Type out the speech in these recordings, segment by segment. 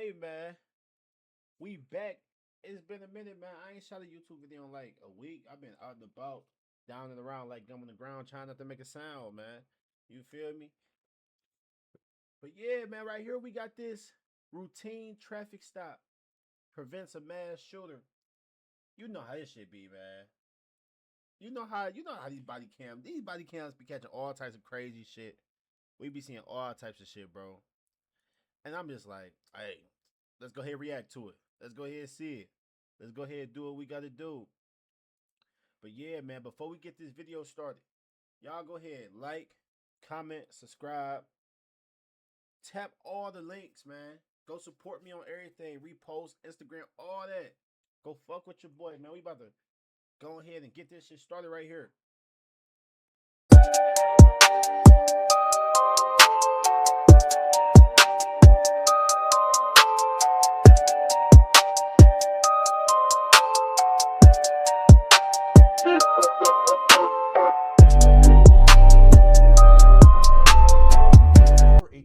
Hey man, we back. It's been a minute, man. I ain't shot a YouTube video in like a week. I've been out and about, down and around like gum on the ground, trying not to make a sound, man. You feel me? But yeah, man, right here we got this routine traffic stop prevents a mass shooter. You know how this shit be, man. You know how these body cams be catching all types of crazy shit. We be seeing all types of shit, bro. And I'm just like, hey, let's go ahead and react to it. Let's go ahead and see it. Let's go ahead and do what we gotta do. But yeah, man, before we get this video started, y'all go ahead, like, comment, subscribe, tap all the links, man. Go support me on everything, repost, Instagram, all that. Go fuck with your boy, man. We about to go ahead and get this shit started right here.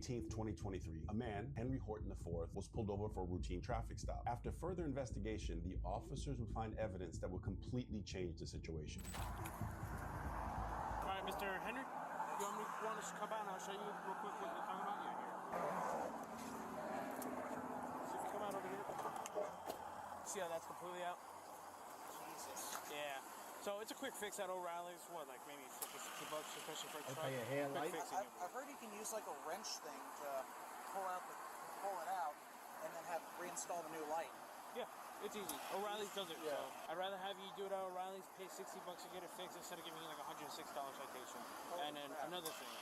18th, 2023, a man, Henry Horton IV, was pulled over for a routine traffic stop. After further investigation, the officers would find evidence that would completely change the situation. All right, Mr. Henry, you want us to come out and I'll show you real quick what you're talking about? Yeah, here. See if you come out over here. See how that's completely out? Jesus. Yeah. So it's a quick fix at O'Reilly's. What, like maybe $50, especially for a truck? Okay, a headlight. I've heard you can use like a wrench thing to pull it out, and then have reinstall the new light. Yeah, it's easy. O'Reilly's does it. Yeah. So I'd rather have you do it at O'Reilly's, pay $60 to get it fixed instead of giving you like a $106 citation. And then another thing,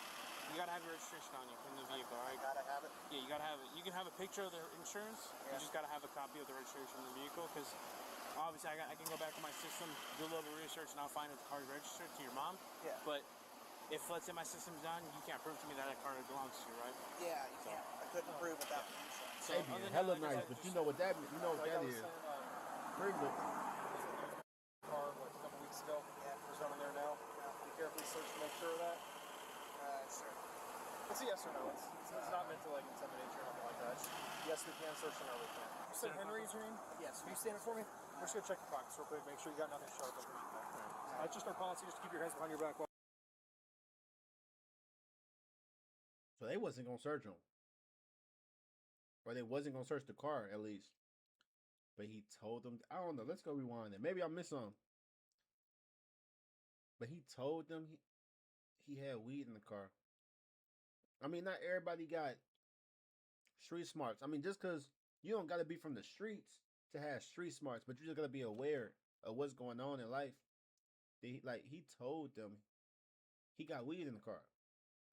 you gotta have your registration on you in the vehicle, all right? Gotta have it. Yeah, you gotta have it. You can have a picture of the insurance. Yeah. You just gotta have a copy of the registration in the vehicle because obviously I can go back to my system, do a little bit of research, and I'll find that the car is registered to your mom. Yeah. But if, let's say, my system's done, you can't prove to me that car belongs to you, right? Yeah, you can't. I couldn't prove without the insurance. So, hey, hella nice, but you know what that is. Privilege. Car like a couple weeks ago. Yeah. There's one in there now. Be carefully search to make sure of that. Sure. It's a yes or no. It's not meant to like intimidate you or nothing like that. Yes, we can. Search or no, we can. You said Henry's your name? Yes. Can you stand it for me? We're just gonna check your pockets real quick. Make sure you got nothing sharp underneath there. It's just our policy just to keep your hands behind your back. So they wasn't gonna search him. Or they wasn't gonna search the car, at least. But he told them, I don't know, let's go rewind it. Maybe I missed some. But he told them he had weed in the car. I mean, not everybody got street smarts. I mean, just because you don't gotta be from the streets to have street smarts, but you just gotta be aware of what's going on in life. He told them he got weed in the car.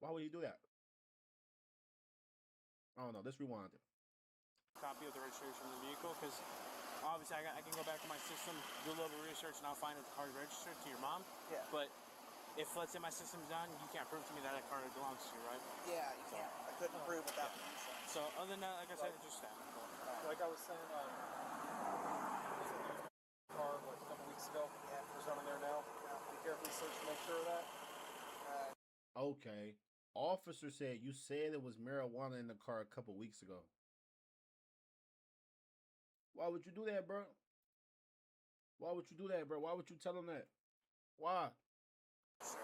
Why would he do that? I don't know. Let's rewind it. Copy of the registration in the vehicle because obviously I can go back to my system, do a little bit of research, and I'll find that the car is registered to your mom. Yeah. But if, let's say, my system's done, you can't prove to me that car belongs to you, right? Yeah, you can't. I couldn't prove without the insurance. So other than that, like I said, it's just that. Like I was saying, car like a couple weeks ago. Yeah. There's one in there now. Be carefully search to make sure of that. Okay. Officer said you said it was marijuana in the car a couple weeks ago. Why would you do that, bro? Why would you do that, bro? Why would you tell him that? Why? Sure.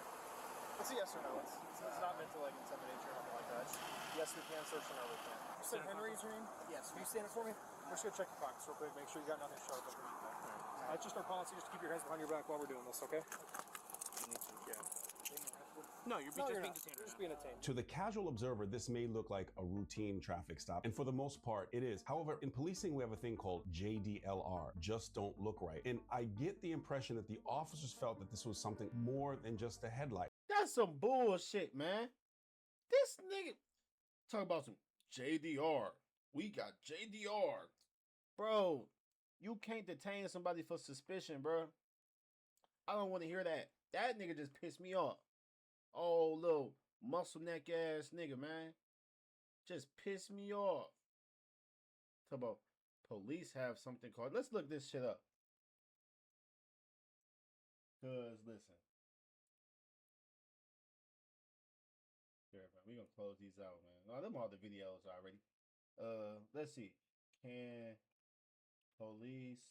It's a yes or no. It's not meant to like intimidate you or nothing like that. Yes, we can. Search or no, we can. You said Henry's your name? Yes. Can you stand it for me? We're just gonna check your pockets real quick. Make sure you got nothing sharp underneath there. It's just our policy just to keep your hands behind your back while we're doing this, okay? No, you're just being detained. You're just being detained. To the casual observer, this may look like a routine traffic stop, and for the most part, it is. However, in policing, we have a thing called JDLR, just don't look right. And I get the impression that the officers felt that this was something more than just a headlight. That's some bullshit, man. This nigga talk about some JDR. We got JDR. Bro, you can't detain somebody for suspicion, bro. I don't want to hear that. That nigga just pissed me off. Oh, little muscle neck ass nigga, man. Just pissed me off. Talk about police have something called. Let's look this shit up. Cause listen. Here, man, we gonna close these out, man. No, them all the videos already. Let's see. Can police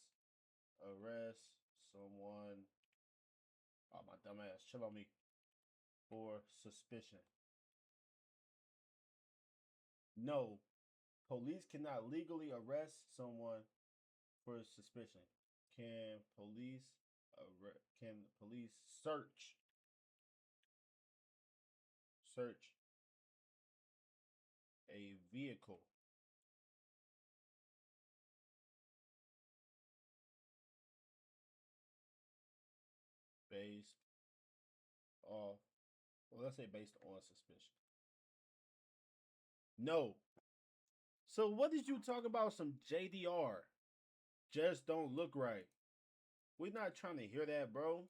arrest someone? Oh, my dumb ass. Chill on me. For suspicion. No. Police cannot legally arrest someone for suspicion. Can police search a vehicle based off, well, let's say based on suspicion? No. So what did you talk about? Some JDR? Just don't look right. We're not trying to hear that, bro.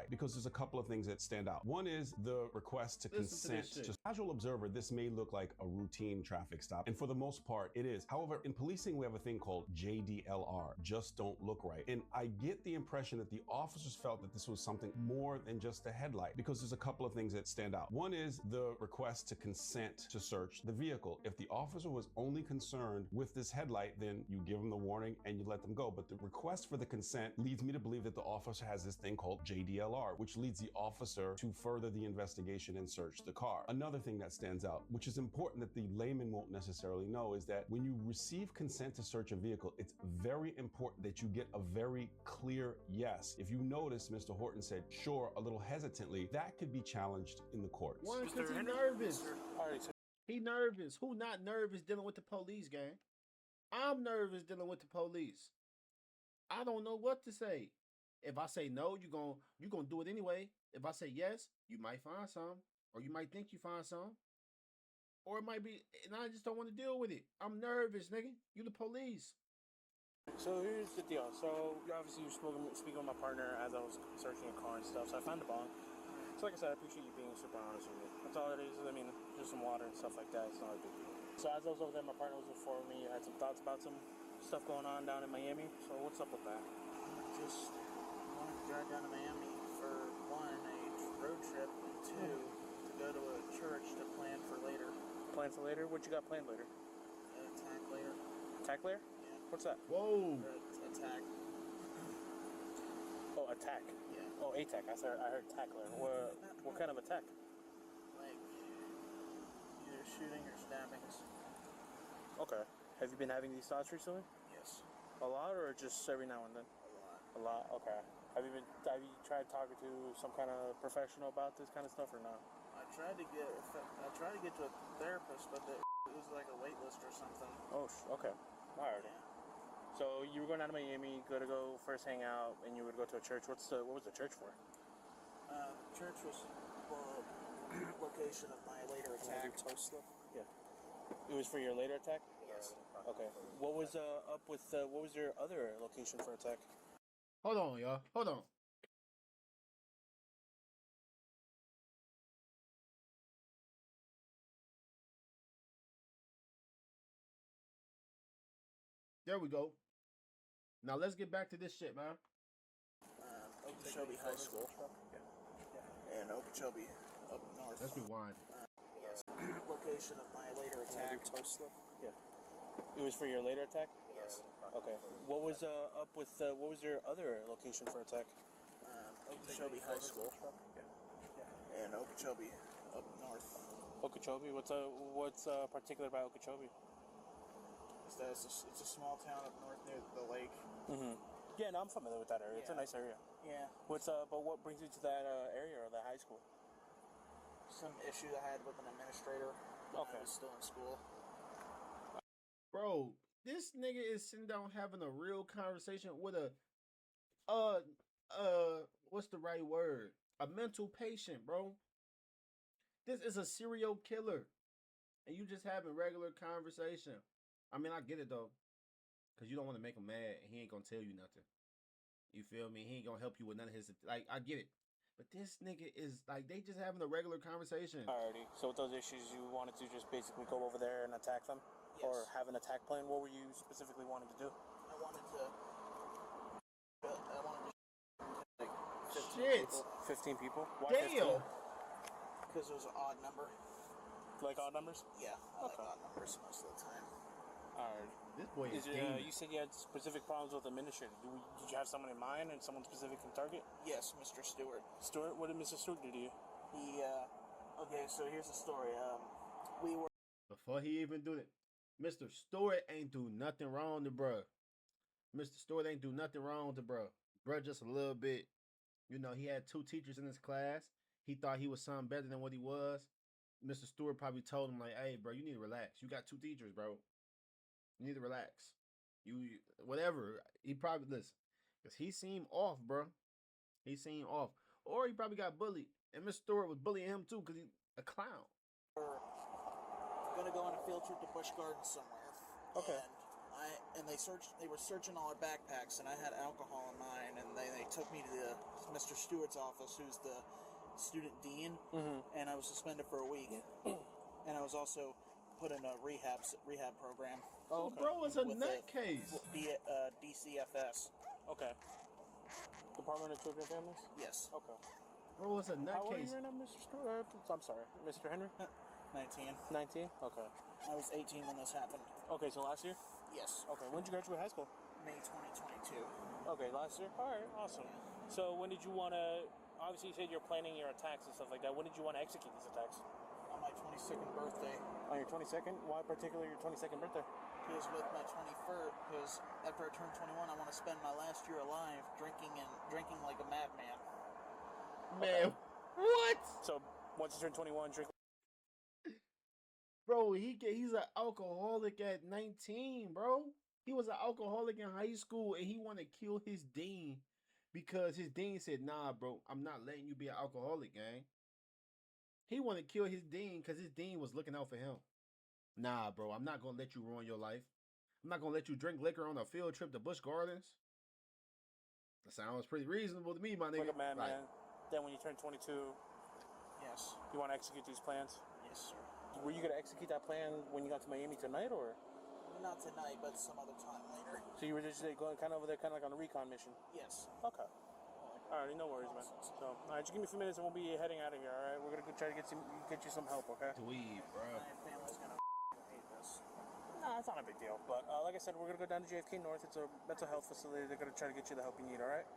Because there's a couple of things that stand out. One is the request to consent. To a casual observer, this may look like a routine traffic stop, and for the most part, it is. However, in policing, we have a thing called JDLR, just don't look right. And I get the impression that the officers felt that this was something more than just a headlight, because there's a couple of things that stand out. One is the request to consent to search the vehicle. If the officer was only concerned with this headlight, then you give them the warning and you let them go. But the request for the consent leads me to believe that the officer has this thing called JDLR, which leads the officer to further the investigation and search the car. Another thing that stands out, which is important that the layman won't necessarily know, is that when you receive consent to search a vehicle, it's very important that you get a very clear yes. If you notice, Mr. Horton said, sure, a little hesitantly, that could be challenged in the courts. One, because he's nervous. He nervous. Who not nervous dealing with the police, gang? I'm nervous dealing with the police. I don't know what to say. If I say no, you gonna do it anyway. If I say yes, you might find some, or you might think you find some, or it might be, and I just don't want to deal with it. I'm nervous, nigga. You the police. So here's the deal. So obviously you're speaking with my partner as I was searching a car and stuff. So I found the bong. So like I said, I appreciate you being super honest with me. That's all it is. I mean, just some water and stuff like that. It's not a big deal. So as I was over there, my partner was informing me. I had some thoughts about some stuff going on down in Miami. So what's up with that? Just wanted to drive down to Miami for one, a road trip, and two, to go to a church to plan for later. Plan for later? What you got planned later? Attack later. Attack later? Yeah. What's that? Whoa. Attack. Oh, attack. Yeah. Oh, ATAC. I heard tackler. What kind of attack? Like either shooting or stabbings. Okay. Have you been having these thoughts recently? Yes. A lot, or just every now and then? A lot. A lot. Okay. Have you tried talking to some kind of professional about this kind of stuff or not? I tried to get to a therapist, but it was like a wait list or something. Oh, okay. Alright. Yeah. So you were going down to Miami, go first hang out, and you would go to a church. What was the church for? Church was the location of my later attack. Yeah. It was for your later attack? Yes. Okay. What was what was your other location for attack? Hold on, y'all. Hold on. There we go. Now let's get back to this shit, man. Okeechobee High School. And Okeechobee up north. Let's rewind. Location of my later attack. Yeah. It was for your later attack? Yes. Okay. What was what was your other location for attack? Okeechobee High School. And Okeechobee up north. Okeechobee? What's particular about Okeechobee? It's a small town up north near the lake. Mm-hmm. Yeah, no, I'm familiar with that area. It's a nice area. Yeah. But what brings you to that area or that high school? Some issue I had with an administrator when I was still in school. Bro, this nigga is sitting down having a real conversation with a what's the right word? A mental patient, bro. This is a serial killer. And you just having regular conversation. I mean, I get it though. Cause you don't want to make him mad and he ain't gonna tell you nothing. You feel me? He ain't gonna help you with none of his, like, I get it. But this nigga is like, they just having a regular conversation. Alrighty. So with those issues, you wanted to just basically go over there and attack them? Yes. Or have an attack plan? What were you specifically wanting to do? I wanted to like 15 Shit. people. 15 people? Why Damn. Because it was an odd number. 15? Like odd numbers? Yeah, I like odd numbers most of the time. Alright. This boy is Is it, demon. you said you had specific problems with administrator. Did you have someone in mind and someone specific in target? Yes, Mr. Stewart. Stuart, what did Mr. Stewart do to you? He, okay, so here's the story. We were Before he even do it, Mr. Stewart ain't do nothing wrong to bruh. Mr. Stewart ain't do nothing wrong to bruh. Bruh just a little bit. You know, he had 2 teachers in his class. He thought he was something better than what he was. Mr. Stewart probably told him, like, hey, bro, you need to relax. You got 2 teachers, bro. You need to relax. You whatever. He probably, listen, because he seemed off, bro. He seemed off. Or he probably got bullied. And Mr. Stewart was bullying him too because he's a clown. gonna go on a field trip to Busch Gardens somewhere. Okay. And they were searching all our backpacks, and I had alcohol in mine, and they took me to Mr. Stewart's office, who's the student dean, and I was suspended for a week, and I was also put in a rehab program. Oh, bro was a with nutcase. DCFS. Okay. Department of Children and Families? Yes. Okay. Bro was a How old are you nutcase. right now, Mr. Stewart? I'm sorry, Mr. Henry? 19. 19? Okay. I was 18 when this happened. Okay, so last year? Yes. Okay, when did you graduate high school? May 2022. Okay, last year? Alright, awesome. So when did you want to, obviously you said you're planning your attacks and stuff like that. When did you want to execute these attacks? On my 22nd birthday. On your 22nd? Why particularly your 22nd birthday? Because with my 21st, because after I turn 21, I want to spend my last year alive drinking like a madman. Man, what? So once you turn 21, drink. Bro, he's an alcoholic at 19, bro. He was an alcoholic in high school and he wanted to kill his dean because his dean said, nah, bro, I'm not letting you be an alcoholic, gang. He wanted to kill his dean because his dean was looking out for him. Nah, bro, I'm not going to let you ruin your life. I'm not going to let you drink liquor on a field trip to Busch Gardens. That sounds pretty reasonable to me, my nigga. Like a madman. Then when you turn 22, Yes. you want to execute these plans? Yes, sir. Were you going to execute that plan when you got to Miami tonight, or? Not tonight, but some other time later. So you were just going kind of over there, kind of like on a recon mission? Yes. Okay. Alright, no worries, man. So, alright, just give me a few minutes and we'll be heading out of here, alright? We're going to go try to get you some help, okay? Dweeb, bro. My family's gonna hate this. Nah, it's not a big deal. But like I said, we're going to go down to JFK North. It's a mental health facility. They're going to try to get you the help you need, alright?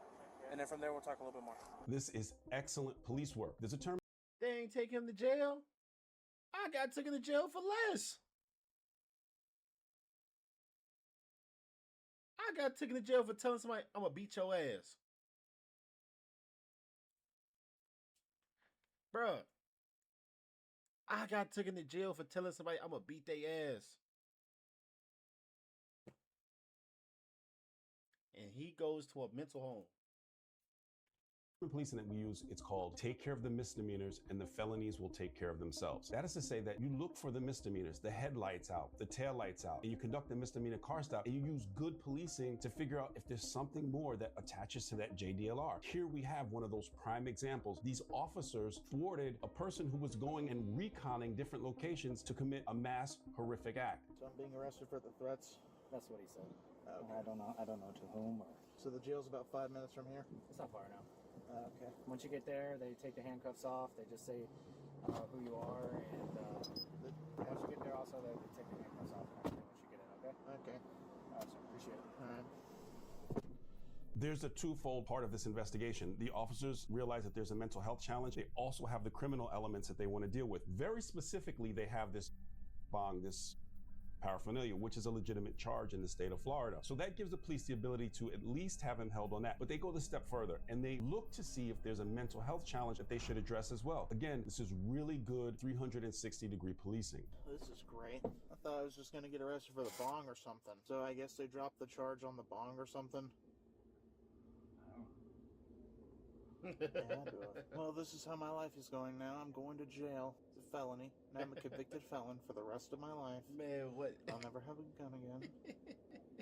And then from there, we'll talk a little bit more. This is excellent police work. There's a term They ain't take him to jail. I got taken to jail for less. I got taken to jail for telling somebody I'm gonna beat your ass. Bruh. I got taken to jail for telling somebody I'm gonna beat their ass. And he goes to a mental home. policing that we use, it's called take care of the misdemeanors and the felonies will take care of themselves. That is to say that you look for the misdemeanors, the headlights out, the taillights out, and you conduct a misdemeanor car stop, and you use good policing to figure out if there's something more that attaches to that JDLR. Here we have one of those prime examples. These officers thwarted a person who was going and reconning different locations to commit a mass horrific act. So I'm being arrested for the threats. That's what he said. Okay. I don't know to whom or. So the jail's about 5 minutes from here? It's not far now. Okay. Once you get there, they take the handcuffs off. They just say who you are, and once you get there, also they take the handcuffs off once you get in. Okay. Okay. So appreciate it. All right. There's a twofold part of this investigation. The officers realize that there's a mental health challenge. They also have the criminal elements that they want to deal with. Very specifically, they have this bong, this paraphernalia, which is a legitimate charge in the state of Florida. So that gives the police the ability to at least have him held on that. But they go the step further and they look to see if there's a mental health challenge that they should address as well. Again, this is really good 360-degree policing. This is great. I thought I was just going to get arrested for the bong or something. So I guess they dropped the charge on the bong or something. Well, this is how my life is going now. I'm going to jail. It's a felony. And I'm a convicted felon for the rest of my life. Man, what? I'll never have a gun again.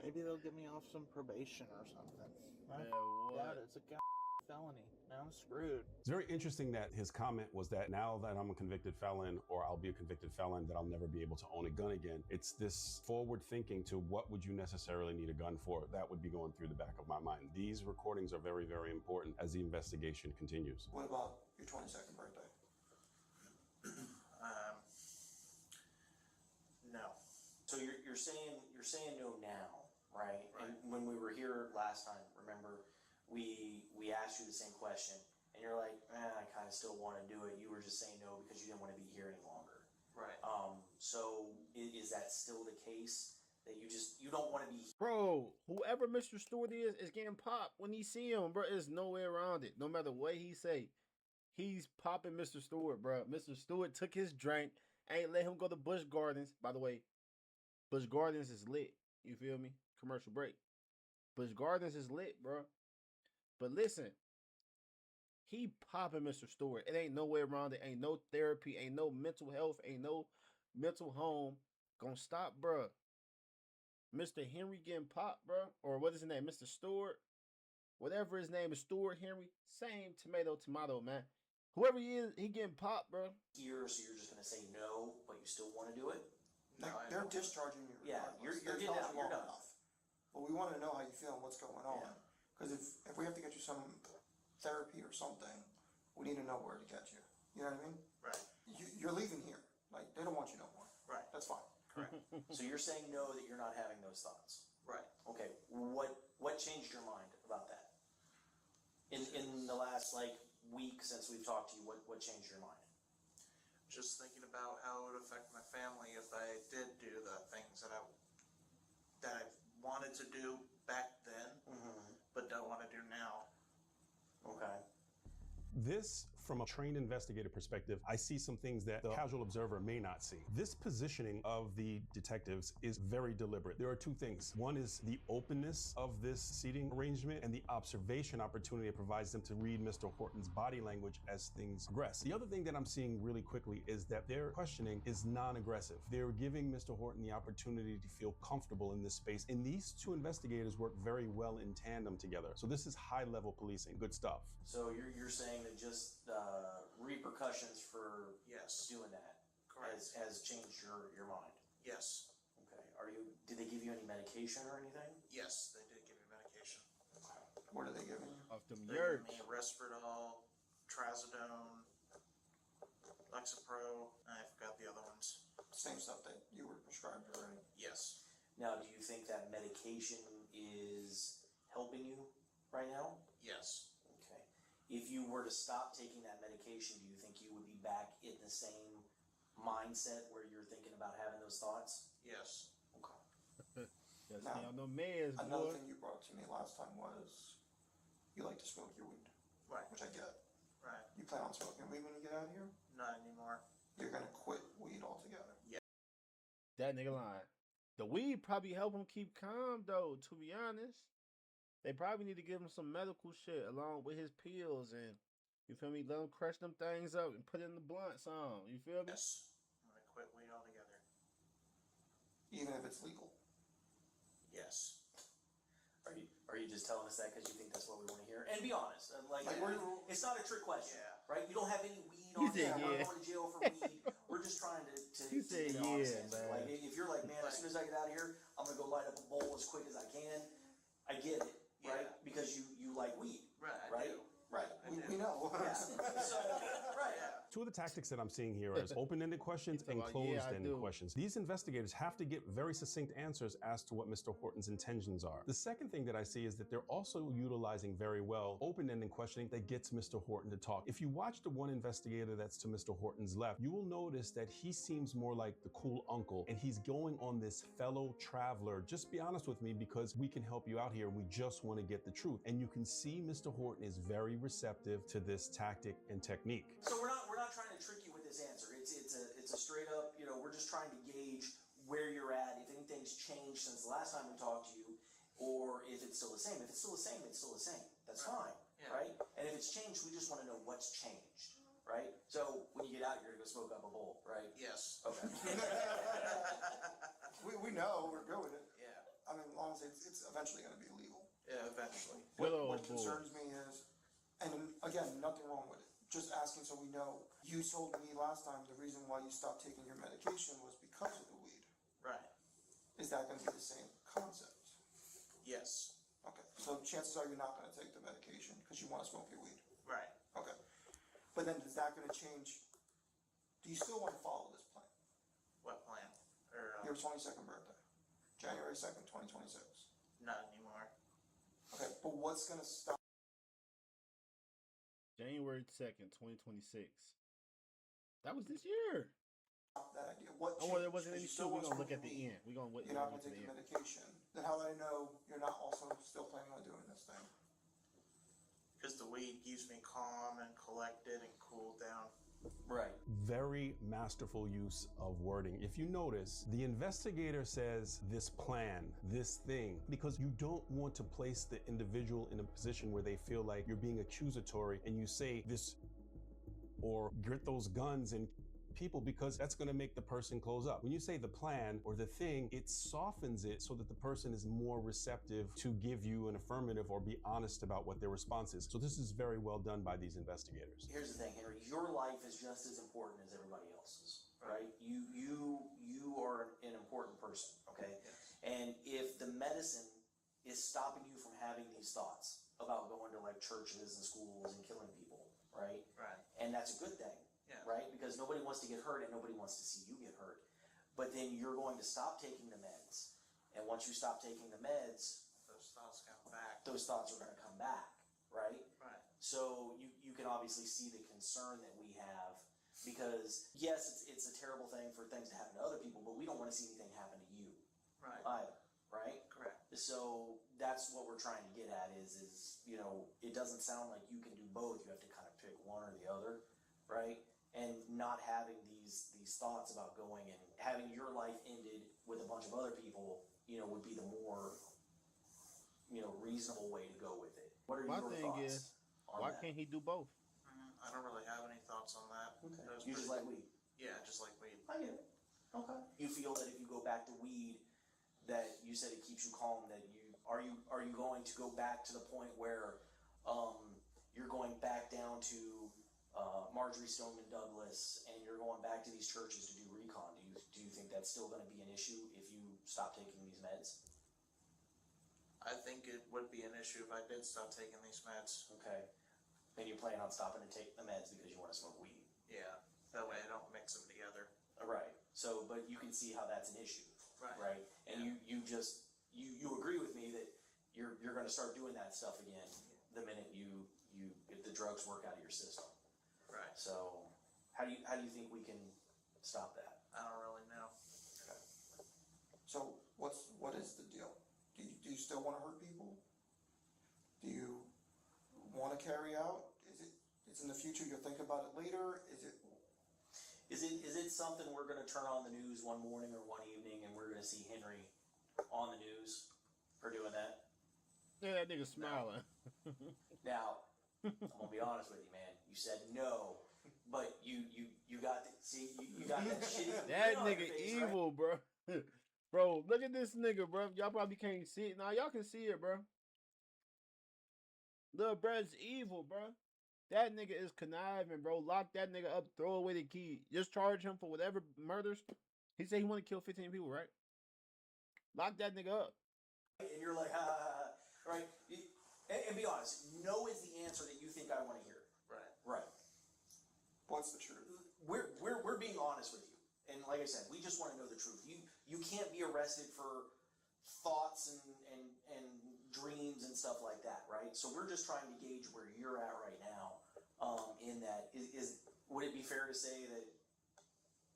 Maybe they'll get me off some probation or something. Man, Yeah, what? it's a felony. Now I'm screwed. It's very interesting that his comment was that now that I'm a convicted felon, or I'll be a convicted felon, that I'll never be able to own a gun again. It's this forward thinking to what would you necessarily need a gun for? That would be going through the back of my mind. These recordings are very, very important as the investigation continues. What about your 22nd birthday? No. So you're saying you're saying no now, right? And when we were here last time, remember, we asked you the same question, and you're like, I kind of still want to do it. You were just saying no because you didn't want to be here any longer. Right. So is that still the case? That you don't want to be? Bro, whoever Mr. Stewart is getting popped when he see him, bro. There's no way around it. No matter what he say, he's popping Mr. Stewart, bro. Mr. Stewart took his drink, ain't let him go to Busch Gardens. By the way, Busch Gardens is lit. You feel me? Commercial break. Busch Gardens is lit, bro. But listen, he popping Mr. Stewart. It ain't no way around it. Ain't no therapy. Ain't no mental health. Ain't no mental home gonna stop, bro. Mr. Henry getting popped, bro. Or what is his name? Mr. Stewart. Whatever his name is, Stewart Henry. Same tomato, man. Whoever he is, he getting popped, bro. Here, so you're just gonna say no, but you still want to do it? They're discharging you. Yeah, regardless. you're They've getting held out, you you're long done. enough. But we want to know how you feel and what's going on. Yeah. Because if we have to get you some therapy or something, we need to know where to get you. You know what I mean? Right. You're leaving here. Like, they don't want you no more. Right. That's fine. Correct. So you're saying no, that you're not having those thoughts. Right. Okay. What changed your mind about that? In the last week since we've talked to you, what changed your mind? Just thinking about how it would affect my family if I did do the things that I wanted to do back then, but don't want to do now. Okay. This, from a trained investigator perspective, I see some things that the casual observer may not see. This positioning of the detectives is very deliberate. There are two things. One is the openness of this seating arrangement and the observation opportunity it provides them to read Mr. Horton's body language as things progress. The other thing that I'm seeing really quickly is that their questioning is non-aggressive. They're giving Mr. Horton the opportunity to feel comfortable in this space. And these two investigators work very well in tandem together. So this is high-level policing. Good stuff. So you're saying that just repercussions for Yes. doing that Correct. has changed your mind. Yes. Okay. Did they give you any medication or anything? Yes, they did give me medication. What are they giving you? Off them They yerks. gave me Risperdal, Trazodone, Lexapro, and I forgot the other ones. Same stuff that you were prescribed already. Yes. Now, do you think that medication is helping you right now? Yes. Okay. If you were to stop taking that medication, do you think you would be back in the same mindset where you're thinking about having those thoughts? Yes. Okay. Yes, Now, on no meds, Another boy. thing you brought up to me last time was you like to smoke your weed, Right. which I get. Right. You plan on smoking weed when you get out of here? Not anymore. You're gonna quit weed altogether. That nigga lying. The weed probably help him keep calm, though, to be honest. They probably need to give him some medical shit along with his pills and, you feel me, let him crush them things up and put it in the blunts on. You feel me? Yes. I'm gonna quit weed altogether. Even if it's legal. Yes. Are you just telling us that because you think that's what we want to hear? And be honest, it's not a trick question, Yeah. right? You don't have any weed He on you. said I'm not yeah. going to jail for weed. We're just trying to He said get an honest yeah, answer. man. Like if you're like, man, as soon as I get out of here, I'm gonna go light up a bowl as quick as I can. I get it, right? Yeah. Because you like weed, Right. I right? do. Right. We know. Yeah. So, right. Two of the tactics that I'm seeing here is open-ended questions and He's talking about, yeah, I closed-ended do. questions. These investigators have to get very succinct answers as to what Mr. Horton's intentions are. The second thing that I see is that they're also utilizing very well open-ended questioning that gets Mr. Horton to talk. If you watch the one investigator that's to Mr. Horton's left, you will notice that he seems more like the cool uncle, and he's going on this fellow traveler. Just be honest with me because we can help you out here. We just want to get the truth. And you can see Mr. Horton is very receptive to this tactic and technique. So we're not trying to trick you with this answer. It's a straight up, we're just trying to gauge where you're at, if anything's changed since the last time we talked to you, or if it's still the same. If it's still the same, it's still the same. That's fine, Yeah. right? And if it's changed, we just want to know what's changed, right? So when you get out, you're gonna go smoke up a bowl, right? Yes. Okay. we know we're good with it. Yeah. I mean, as long as it's eventually going to be illegal. Yeah. Eventually. Good old What boy. concerns me is, and again, nothing wrong with it. Just asking so we know. You told me last time the reason why you stopped taking your medication was because of the weed. Right. Is that going to be the same concept? Yes. Okay. So chances are you're not going to take the medication because you want to smoke your weed. Right. Okay. But then is that going to change? Do you still want to follow this plan? What plan? Or Your 22nd birthday. January 2nd, 2026. Not anymore. Okay, but what's gonna stop? January 2nd, 2026. That was this year. That idea. What Oh, well, there changed? wasn't 'Cause any you still shoot. We're want going to look to at the smoke end. We're going to wait You're not to gonna the take the end. medication. Then how do I know you're not also still planning on doing this thing? Because the weed keeps me calm and collected and cooled down. Right. Very masterful use of wording. If you notice, the investigator says this plan, this thing, because you don't want to place the individual in a position where they feel like you're being accusatory and you say this or get those guns and people, because that's going to make the person close up. When you say the plan or the thing, it softens it so that the person is more receptive to give you an affirmative or be honest about what their response is. So this is very well done by these investigators. Here's the thing, Henry. Your life is just as important as everybody else's, right? You are an important person, okay? Yes. And if the medicine is stopping you from having these thoughts about going to like churches and schools and killing people, right? Right. And that's a good thing, Yeah. right? Because nobody wants to get hurt and nobody wants to see you get hurt. But then you're going to stop taking the meds. And once you stop taking the meds, Those thoughts come back. those thoughts are going to come back, right? Right. So you can obviously see the concern that we have, because yes, it's a terrible thing for things to happen to other people, but we don't want to see anything happen to you Right. either, right? Correct. So that's what we're trying to get at is it doesn't sound like you can do both. You have to kind of pick one or the other, right? And not having these thoughts about going and having your life ended with a bunch of other people, would be the more, reasonable way to go with it. What are My your thing thoughts is, on why that? can't he do both? I don't really have any thoughts on that. Okay. That was You just pretty- like weed. Yeah, just like weed. I get it. Okay. You feel that if you go back to weed, that you said it keeps you calm. That are you going to go back to the point where you're going back down to Marjorie Stoneman Douglas and you're going back to these churches to do recon? Do you think that's still going to be an issue if you stop taking these meds? I think it would be an issue if I did stop taking these meds. Okay. And you plan on stopping to take the meds because you want to smoke weed. Yeah. That way I don't mix them together. Right. So, but you can see how that's an issue. Right. Right. And you agree with me that you're going to start doing that stuff again the minute if the drugs work out of your system. Right. So how do you think we can stop that? I don't really know. So what is the deal? Do you still want to hurt people? Do you want to carry out? It's in the future, you'll think about it later? Is it something we're going to turn on the news one morning or one evening and we're going to see Henry on the news for doing that? Yeah, that nigga smiling. Now, I'm gonna be honest with you, man. You said no, but you got you got that shitty. That grin on your nigga face, evil, bro. Bro, look at this nigga, bro. Y'all probably can't see it. Now y'all can see it, bro. Lil Brad's evil, bro. That nigga is conniving, bro. Lock that nigga up, throw away the key. Just charge him for whatever murders. He said he want to kill 15 people, right? Lock that nigga up. And you're like, ha ha ha, right? And be honest. No is the answer that you think I want to hear. Right. Right. What's the truth? We're being honest with you, and like I said, we just want to know the truth. You can't be arrested for thoughts and dreams and stuff like that, right? So we're just trying to gauge where you're at right now. In that, would it be fair to say that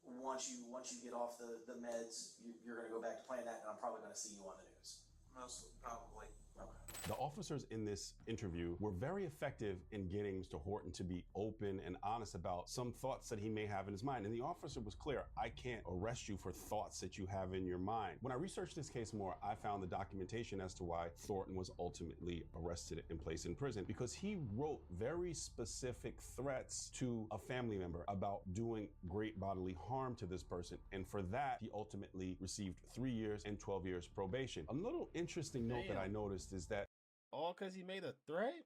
once you get off the meds, you're going to go back to playing that, and I'm probably going to see you on the news? Most probably. Okay. The officers in this interview were very effective in getting Mr. Horton to be open and honest about some thoughts that he may have in his mind. And the officer was clear, I can't arrest you for thoughts that you have in your mind. When I researched this case more, I found the documentation as to why Thornton was ultimately arrested and placed in prison, because he wrote very specific threats to a family member about doing great bodily harm to this person. And for that, he ultimately received 3 years and 12 years probation. A little interesting note that I noticed is that All because he made a threat?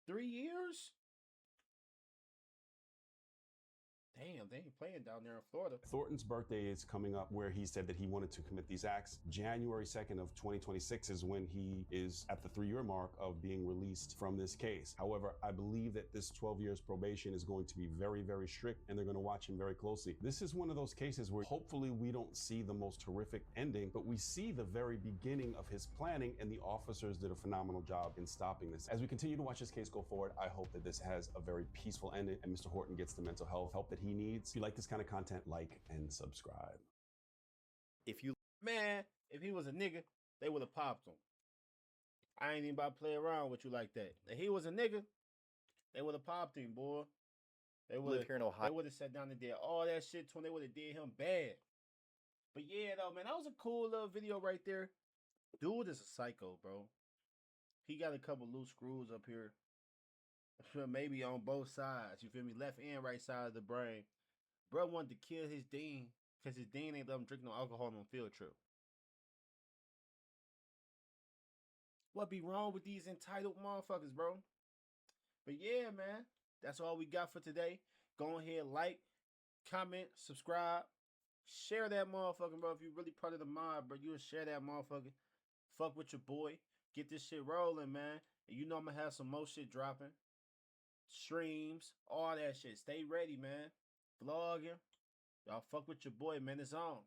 3 years? Damn, they ain't playing down there in Florida. Thornton's birthday is coming up where he said that he wanted to commit these acts. January 2nd of 2026 is when he is at the 3-year mark of being released from this case. However, I believe that this 12 years probation is going to be very, very strict, and they're going to watch him very closely. This is one of those cases where hopefully we don't see the most horrific ending, but we see the very beginning of his planning, and the officers did a phenomenal job in stopping this. As we continue to watch this case go forward, I hope that this has a very peaceful ending and Mr. Horton gets the mental health help that he needs. If you like this kind of content, like and subscribe. If he was a nigga, they would have popped him. I ain't even about to play around with you like that. If he was a nigga, they would have popped him, boy. They would have sat down and did all that shit to him. They would have did him bad. But yeah, though, man, that was a cool little video right there. Dude is a psycho, bro. He got a couple loose screws up here. Maybe on both sides. You feel me? Left and right side of the brain. Bro wanted to kill his dean because his dean ain't let him drink no alcohol on field trip. What be wrong with these entitled motherfuckers, bro? But yeah, man, that's all we got for today. Go ahead, like, comment, subscribe, share that motherfucker, bro. If you really part of the mob, bro, you'll share that motherfucker. Fuck with your boy. Get this shit rolling, man. And you know I'm gonna have some more shit dropping. Streams, all that shit. Stay ready, man. Vlogging. Y'all fuck with your boy, man. It's on.